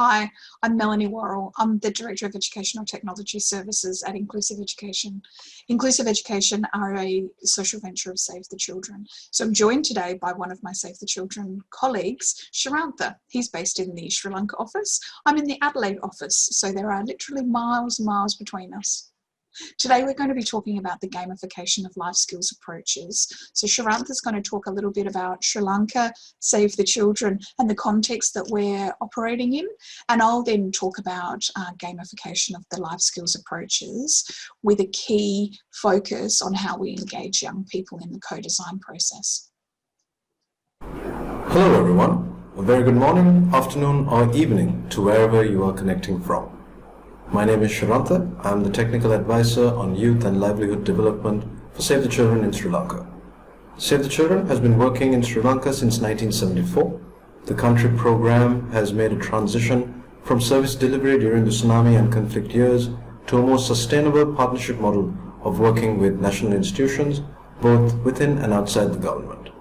Hi, I'm Melanie Worrall. I'm the Director of Educational Technology Services at Inclusiv Education. Inclusiv Education are a social venture of Save the Children. So I'm joined today by one of my Save the Children colleagues, Sharantha. He's based in the Sri Lanka office. I'm in the Adelaide office, so there are literally miles and miles between us. Today we're going to be talking about the gamification of life skills approaches. So Sharantha is going to talk a little bit about Sri Lanka, Save the Children, and the context that we're operating in. And I'll then talk about gamification of the life skills approaches with a key focus on how we engage young people in the co-design process. Hello everyone. A very good morning, afternoon or evening to wherever you are connecting from. My name is Sharantha. I am the Technical Advisor on Youth and Livelihood Development for Save the Children in Sri Lanka. Save the Children has been working in Sri Lanka since 1974. The country program has made a transition from service delivery during the tsunami and conflict years to a more sustainable partnership model of working with national institutions, both within and outside the government.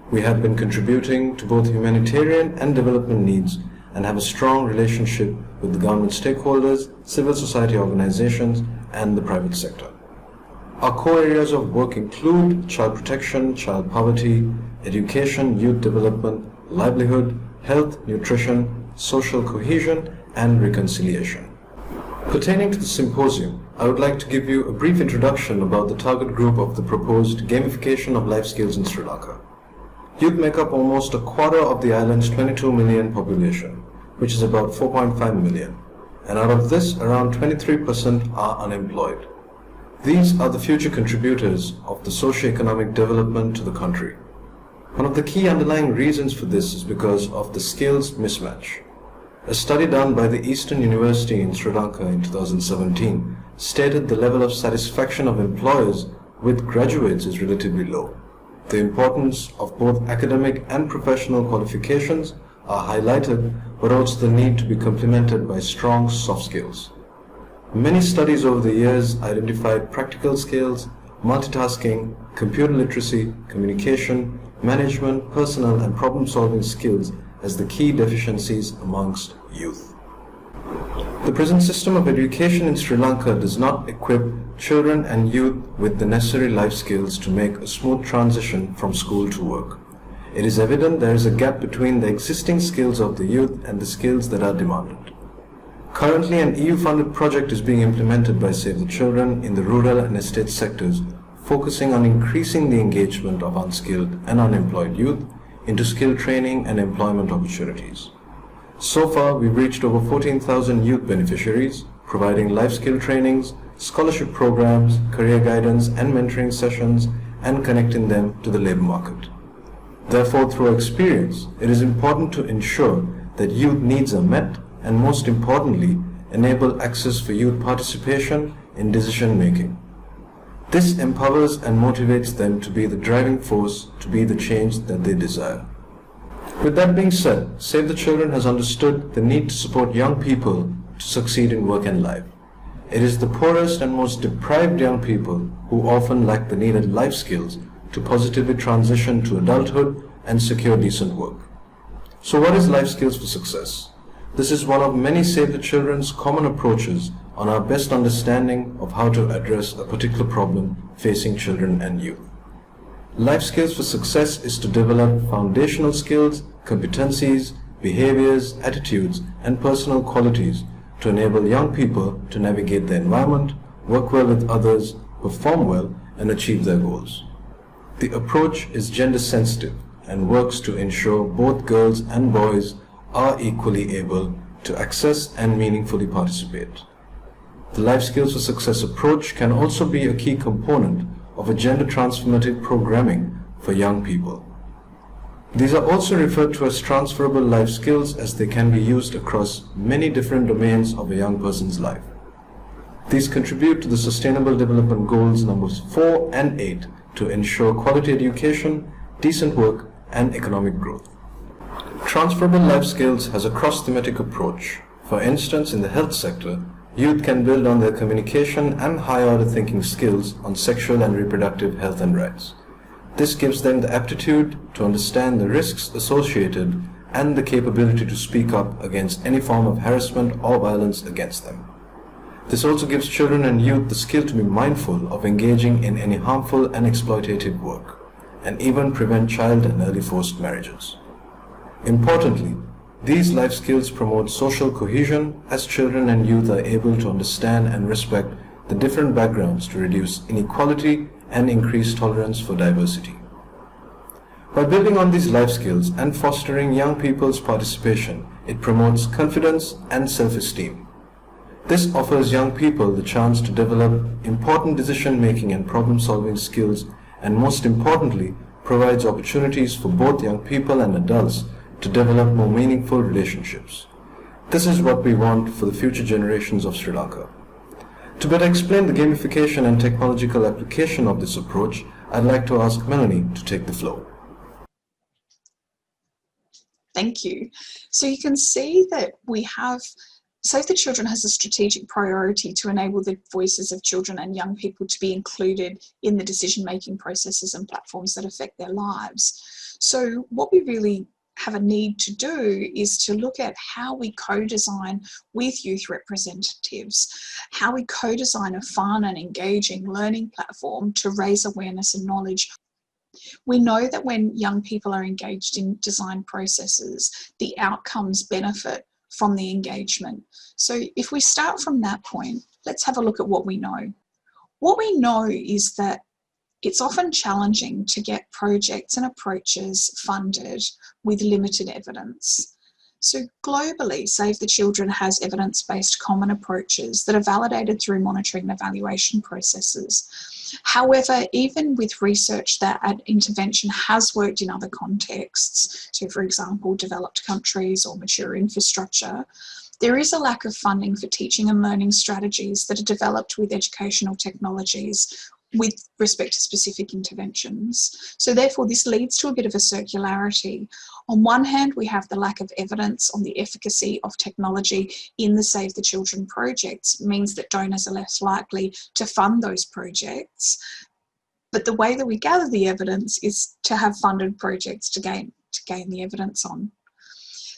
We have been contributing to both humanitarian and development needs and have a strong relationship with the government stakeholders, civil society organizations, and the private sector. Our core areas of work include child protection, child poverty, education, youth development, livelihood, health, nutrition, social cohesion, and reconciliation. Pertaining to the symposium, I would like to give you a brief introduction about the target group of the proposed gamification of life skills in Sri Lanka. Youth make up almost a quarter of the island's 22 million population, which is about 4.5 million, and out of this, around 23% are unemployed. These are the future contributors of the socio-economic development to the country. One of the key underlying reasons for this is because of the skills mismatch. A study done by the Eastern University in Sri Lanka in 2017 stated the level of satisfaction of employers with graduates is relatively low. The importance of both academic and professional qualifications are highlighted, but also the need to be complemented by strong soft skills. Many studies over the years identified practical skills, multitasking, computer literacy, communication, management, personal and problem-solving skills as the key deficiencies amongst youth. The present system of education in Sri Lanka does not equip children and youth with the necessary life skills to make a smooth transition from school to work. It is evident there is a gap between the existing skills of the youth and the skills that are demanded. Currently, an EU-funded project is being implemented by Save the Children in the rural and estate sectors, focusing on increasing the engagement of unskilled and unemployed youth into skill training and employment opportunities. So far, we've reached over 14,000 youth beneficiaries, providing life skill trainings, scholarship programs, career guidance and mentoring sessions, and connecting them to the labor market. Therefore, through experience, it is important to ensure that youth needs are met and, most importantly, enable access for youth participation in decision making. This empowers and motivates them to be the driving force to be the change that they desire. With that being said, Save the Children has understood the need to support young people to succeed in work and life. It is the poorest and most deprived young people who often lack the needed life skills to positively transition to adulthood and secure decent work. So what is life skills for success? This is one of many Save the Children's common approaches on our best understanding of how to address a particular problem facing children and youth. Life skills for success is to develop foundational skills, competencies, behaviors, attitudes, and personal qualities to enable young people to navigate the environment, work well with others, perform well, and achieve their goals. The approach is gender sensitive and works to ensure both girls and boys are equally able to access and meaningfully participate. The Life Skills for Success approach can also be a key component of a gender transformative programming for young people. These are also referred to as transferable life skills as they can be used across many different domains of a young person's life. These contribute to the Sustainable Development Goals numbers 4 and 8 to ensure quality education, decent work, and economic growth. Transferable life skills has a cross-thematic approach. For instance, in the health sector, youth can build on their communication and high-order thinking skills on sexual and reproductive health and rights. This gives them the aptitude to understand the risks associated and the capability to speak up against any form of harassment or violence against them. This also gives children and youth the skill to be mindful of engaging in any harmful and exploitative work, and even prevent child and early forced marriages. Importantly, these life skills promote social cohesion as children and youth are able to understand and respect the different backgrounds to reduce inequality and increase tolerance for diversity. By building on these life skills and fostering young people's participation, it promotes confidence and self-esteem. This offers young people the chance to develop important decision-making and problem-solving skills, and most importantly, provides opportunities for both young people and adults to develop more meaningful relationships. This is what we want for the future generations of Sri Lanka. To better explain the gamification and technological application of this approach, I'd like to ask Melanie to take the floor. Thank you. So you can see that we have Save the Children has a strategic priority to enable the voices of children and young people to be included in the decision-making processes and platforms that affect their lives. So what we really have a need to do is to look at how we co-design with youth representatives, how we co-design a fun and engaging learning platform to raise awareness and knowledge. We know that when young people are engaged in design processes, the outcomes benefit from the engagement. So if we start from that point, let's have a look at what we know. What we know is that it's often challenging to get projects and approaches funded with limited evidence. So globally, Save the Children has evidence-based common approaches that are validated through monitoring and evaluation processes. However, even with research that an intervention has worked in other contexts, so for example, developed countries or mature infrastructure, there is a lack of funding for teaching and learning strategies that are developed with educational technologies with respect to specific interventions. So therefore, this leads to a bit of a circularity. On one hand, we have the lack of evidence on the efficacy of technology in the Save the Children projects, means that donors are less likely to fund those projects. But the way that we gather the evidence is to have funded projects to gain the evidence on.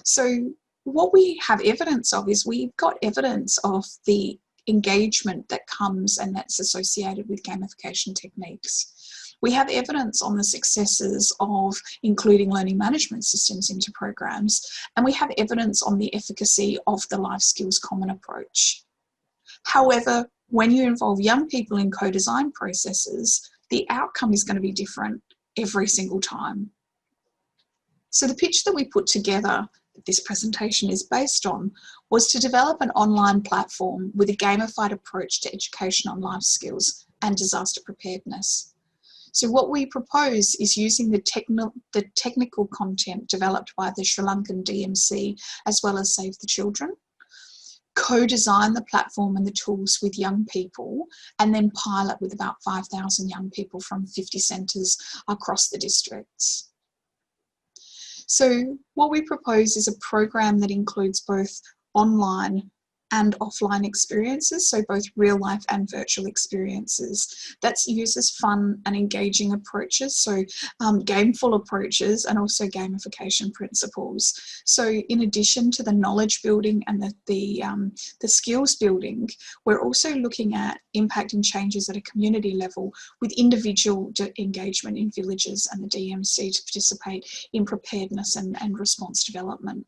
So what we have evidence of is we've got evidence of the engagement that comes and that's associated with gamification techniques. We have evidence on the successes of including learning management systems into programs, and we have evidence on the efficacy of the life skills common approach. However, when you involve young people in co-design processes, the outcome is going to be different every single time. So the pitch that we put together that this presentation is based on was to develop an online platform with a gamified approach to education on life skills and disaster preparedness. So what we propose is using the technical content developed by the Sri Lankan DMC as well as Save the Children, co-design the platform and the tools with young people, and then pilot with about 5,000 young people from 50 centres across the districts. So what we propose is a program that includes both online and offline experiences, so both real life and virtual experiences. That uses fun and engaging approaches, so gameful approaches, and also gamification principles. So in addition to the knowledge building and the skills building, we're also looking at impacting changes at a community level with individual engagement in villages and the DMC to participate in preparedness and response development.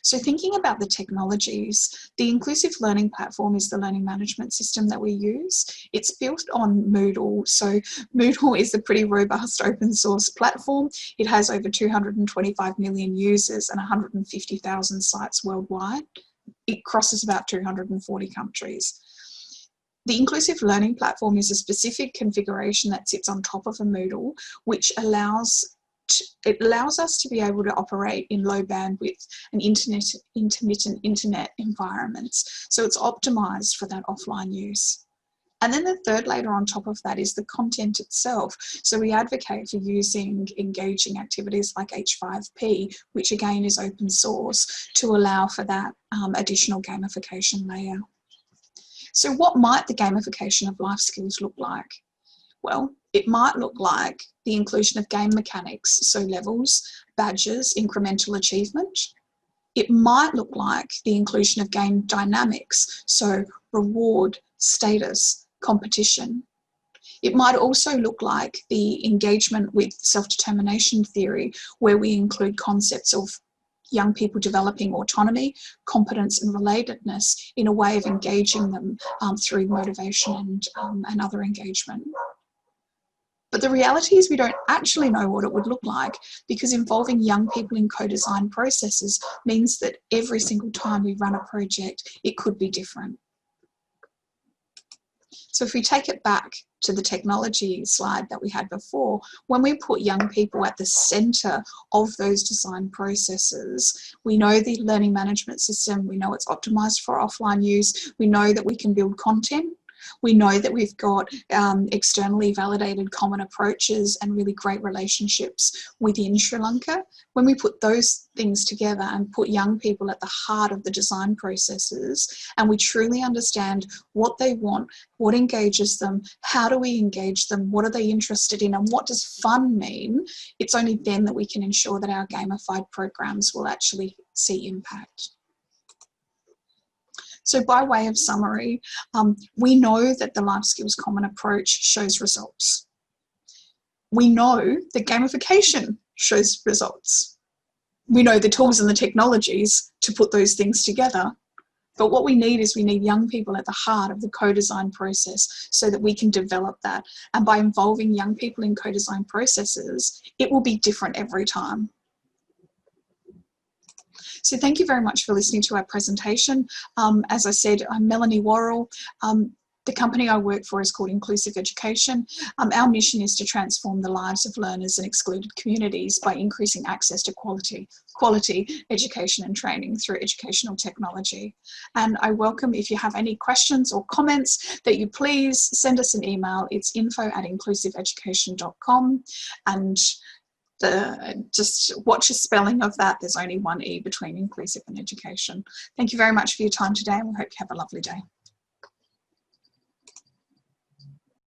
So thinking about the technologies, the Inclusive Learning Platform is the learning management system that we use. It's built on Moodle. So Moodle is a pretty robust open source platform. It has over 225 million users and 150,000 sites worldwide. It crosses about 240 countries. The Inclusive Learning Platform is a specific configuration that sits on top of a Moodle, which allows us to be able to operate in low bandwidth and intermittent internet environments. So it's optimized for that offline use. And then the third layer on top of that is the content itself. So we advocate for using engaging activities like H5P, which again is open source, to allow for that additional gamification layer. So what might the gamification of life skills look like? Well, it might look like the inclusion of game mechanics, so levels, badges, incremental achievement. It might look like the inclusion of game dynamics, so reward, status, competition. It might also look like the engagement with self-determination theory, where we include concepts of young people developing autonomy, competence and relatedness in a way of engaging them through motivation and other engagement. But the reality is we don't actually know what it would look like, because involving young people in co-design processes means that every single time we run a project, it could be different. So if we take it back to the technology slide that we had before, when we put young people at the center of those design processes, we know the learning management system, we know it's optimized for offline use, we know that we can build content, we know that we've got externally validated common approaches and really great relationships within Sri Lanka. When we put those things together and put young people at the heart of the design processes, and we truly understand what they want, what engages them, how do we engage them, what are they interested in, and what does fun mean, it's only then that we can ensure that our gamified programs will actually see impact. So by way of summary, we know that the Life Skills Common approach shows results. We know that gamification shows results. We know the tools and the technologies to put those things together. But what we need is we need young people at the heart of the co-design process so that we can develop that. And by involving young people in co-design processes, it will be different every time. So thank you very much for listening to our presentation. As I said, I'm Melanie Worrall. The company I work for is called Inclusiv Education. Our mission is to transform the lives of learners in excluded communities by increasing access to quality education and training through educational technology. And I welcome, if you have any questions or comments, that you please send us an email. It's info@inclusiveducation.com. And just watch the spelling of that. There's only one E between inclusive and education. Thank you very much for your time today, and we hope you have a lovely day.